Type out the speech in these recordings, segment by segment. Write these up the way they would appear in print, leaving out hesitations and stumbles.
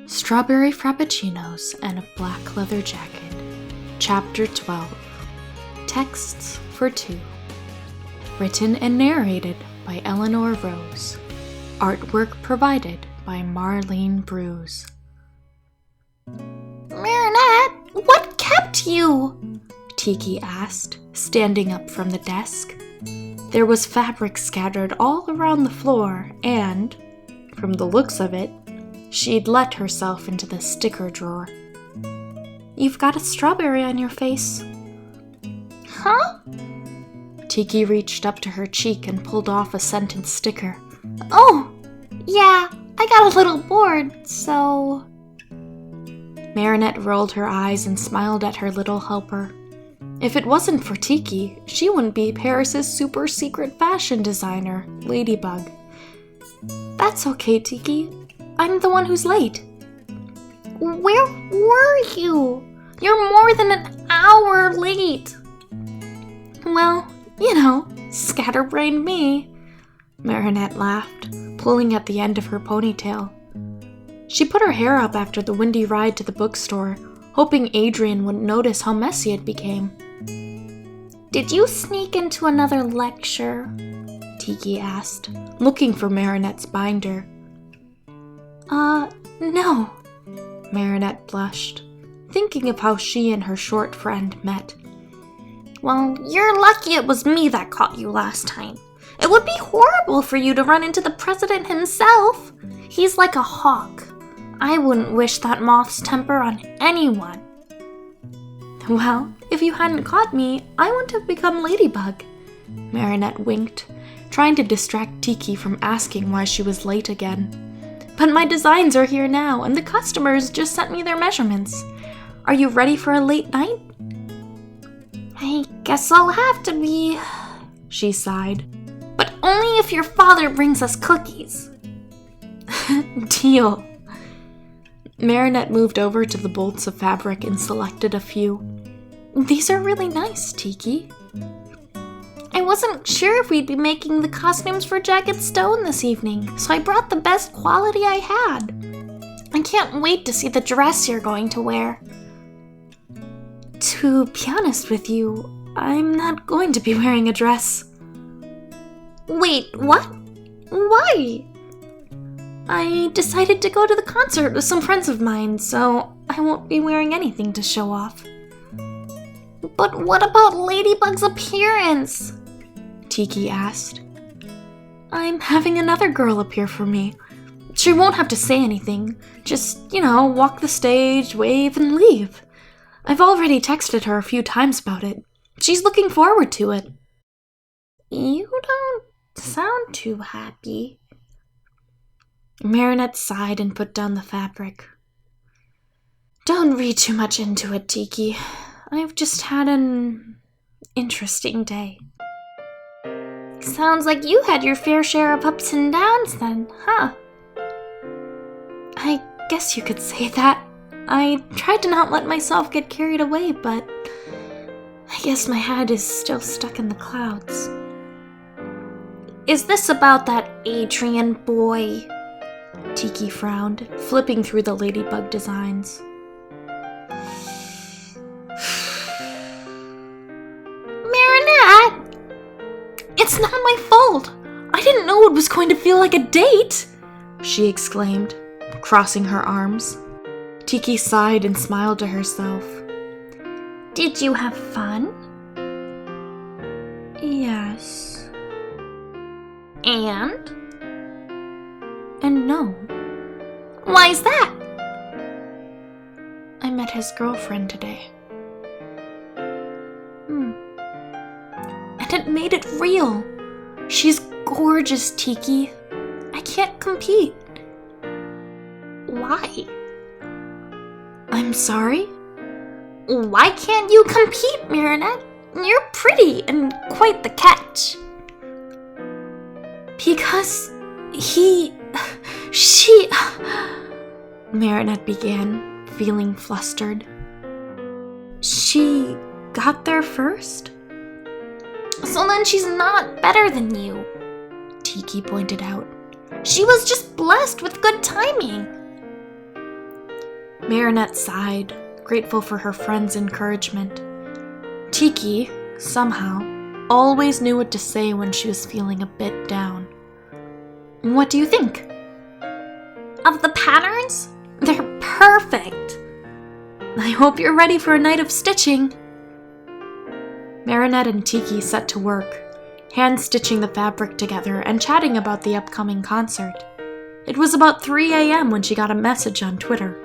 Strawberry Frappuccinos and a Black Leather Jacket. Chapter 12. Texts for Two. Written and narrated by Eleanor Rose. Artwork provided by Marlene Bruce. Marinette, what kept you? Tikki asked, standing up from the desk. There was fabric scattered all around the floor and, from the looks of it, she'd let herself into the sticker drawer. You've got a strawberry on your face. Huh? Tikki reached up to her cheek and pulled off a scented sticker. Oh, yeah, I got a little bored, so... Marinette rolled her eyes and smiled at her little helper. If it wasn't for Tikki, she wouldn't be Paris's super secret fashion designer, Ladybug. That's okay, Tikki. I'm the one who's late. Where were you? You're more than an hour late. Well, you know, scatterbrained me. Marinette laughed, pulling at the end of her ponytail. She put her hair up after the windy ride to the bookstore, hoping Adrian wouldn't notice how messy it became. Did you sneak into another lecture? Tikki asked, looking for Marinette's binder. No. Marinette blushed, thinking of how she and her short friend met. Well, you're lucky it was me that caught you last time. It would be horrible for you to run into the president himself. He's like a hawk. I wouldn't wish that moth's temper on anyone. Well, if you hadn't caught me, I wouldn't have become Ladybug. Marinette winked, trying to distract Tikki from asking why she was late again. But my designs are here now, and the customers just sent me their measurements. Are you ready for a late night? I guess I'll have to be, she sighed. But only if your father brings us cookies. Deal. Marinette moved over to the bolts of fabric and selected a few. These are really nice, Tikki. I wasn't sure if we'd be making the costumes for Jagged Stone this evening, so I brought the best quality I had. I can't wait to see the dress you're going to wear. To be honest with you, I'm not going to be wearing a dress. Wait, what? Why? I decided to go to the concert with some friends of mine, so I won't be wearing anything to show off. But what about Ladybug's appearance? Tikki asked. I'm having another girl appear for me. She won't have to say anything. Just, walk the stage, wave, and leave. I've already texted her a few times about it. She's looking forward to it. You don't sound too happy. Marinette sighed and put down the fabric. Don't read too much into it, Tikki. I've just had an interesting day. Sounds like you had your fair share of ups and downs then, huh? I guess you could say that. I tried to not let myself get carried away, but I guess my head is still stuck in the clouds. Is this about that Adrian boy? Tikki frowned, flipping through the Ladybug designs. Marinette! It's not my fault! I didn't know it was going to feel like a date! She exclaimed, crossing her arms. Tikki sighed and smiled to herself. Did you have fun? Yes. And no. Why's that? I met his girlfriend today. And it made it real. She's gorgeous, Tikki. I can't compete. Why? I'm sorry? Why can't you compete, Marinette? You're pretty and quite the catch. Because Marinette began, feeling flustered. She got there first? So then she's not better than you, Tikki pointed out. She was just blessed with good timing. Marinette sighed, grateful for her friend's encouragement. Tikki, somehow, always knew what to say when she was feeling a bit down. What do you think? Of the patterns? They're perfect! I hope you're ready for a night of stitching. Marinette and Tikki set to work, hand-stitching the fabric together and chatting about the upcoming concert. It was about 3 a.m. when she got a message on Twitter.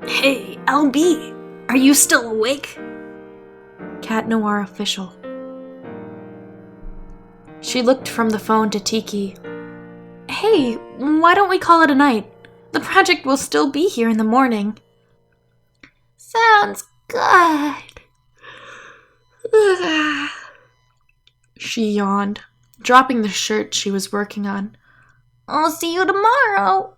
Hey, LB, are you still awake? Cat Noir official. She looked from the phone to Tikki. Hey, why don't we call it a night? The project will still be here in the morning. Sounds good. She yawned, dropping the shirt she was working on. I'll see you tomorrow.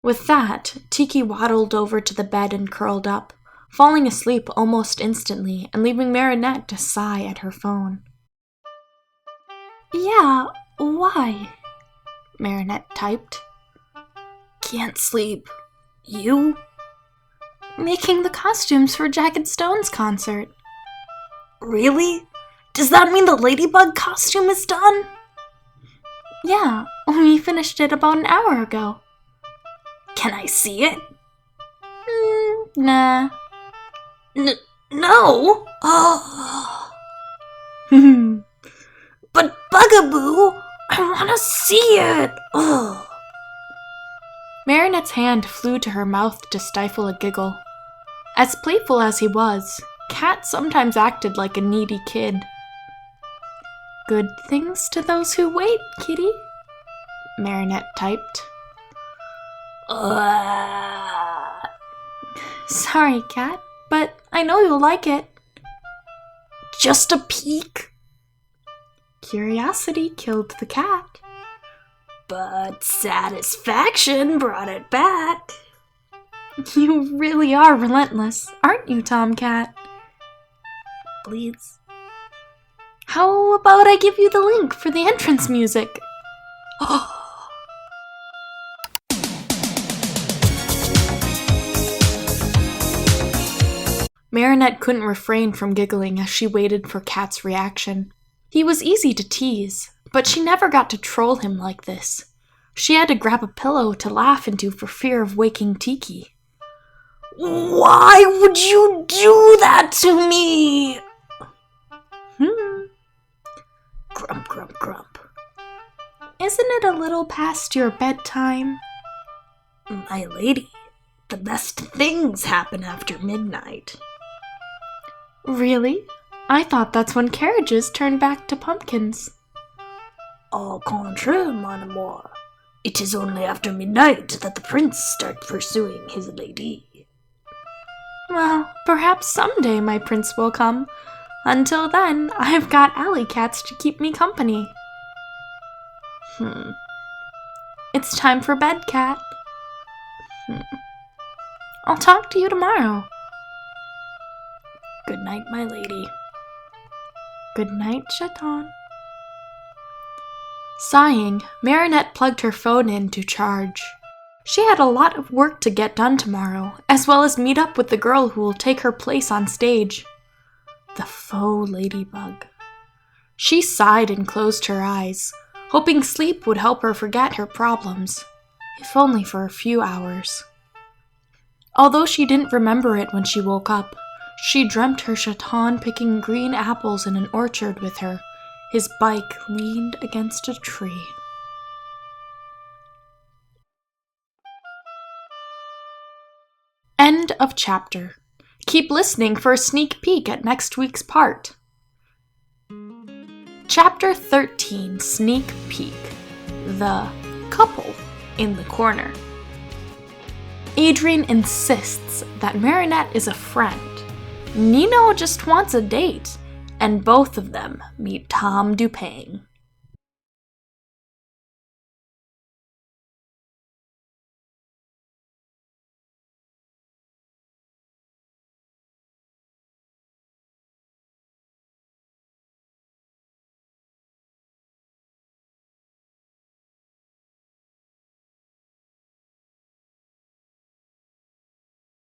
With that, Tikki waddled over to the bed and curled up, falling asleep almost instantly and leaving Marinette to sigh at her phone. Yeah, why? Marinette typed. Can't sleep. You? Making the costumes for Jagged Stone's concert. Really? Does that mean the ladybug costume is done? Yeah, we finished it about an hour ago. Can I see it? Nah. No? Oh. But Bugaboo, I want to see it. Oh. Marinette's hand flew to her mouth to stifle a giggle. As playful as he was, Cat sometimes acted like a needy kid. Good things to those who wait, kitty, Marinette typed. Sorry, Cat, but I know you'll like it. Just a peek. Curiosity killed the cat. But satisfaction brought it back. You really are relentless, aren't you, Tomcat? Please. How about I give you the link for the entrance music? Marinette couldn't refrain from giggling as she waited for Cat's reaction. He was easy to tease, but she never got to troll him like this. She had to grab a pillow to laugh into for fear of waking Tikki. Why would you do that to me? Grump, grump, grump. Isn't it a little past your bedtime? My lady, the best things happen after midnight. Really? I thought that's when carriages turn back to pumpkins. Au contraire, mon amour. It is only after midnight that the prince starts pursuing his lady. Well, perhaps someday my prince will come. Until then, I've got alley cats to keep me company. It's time for bed, Cat. I'll talk to you tomorrow. Good night, my lady. Good night, Chaton. Sighing, Marinette plugged her phone in to charge. She had a lot of work to get done tomorrow, as well as meet up with the girl who will take her place on stage. The faux ladybug. She sighed and closed her eyes, hoping sleep would help her forget her problems, if only for a few hours. Although she didn't remember it when she woke up, she dreamt her Chaton picking green apples in an orchard with her. His bike leaned against a tree. End of chapter. Keep listening for a sneak peek at next week's part. Chapter 13, Sneak Peek. The couple in the corner. Adrien insists that Marinette is a friend. Nino just wants a date, and both of them meet Tom Dupang.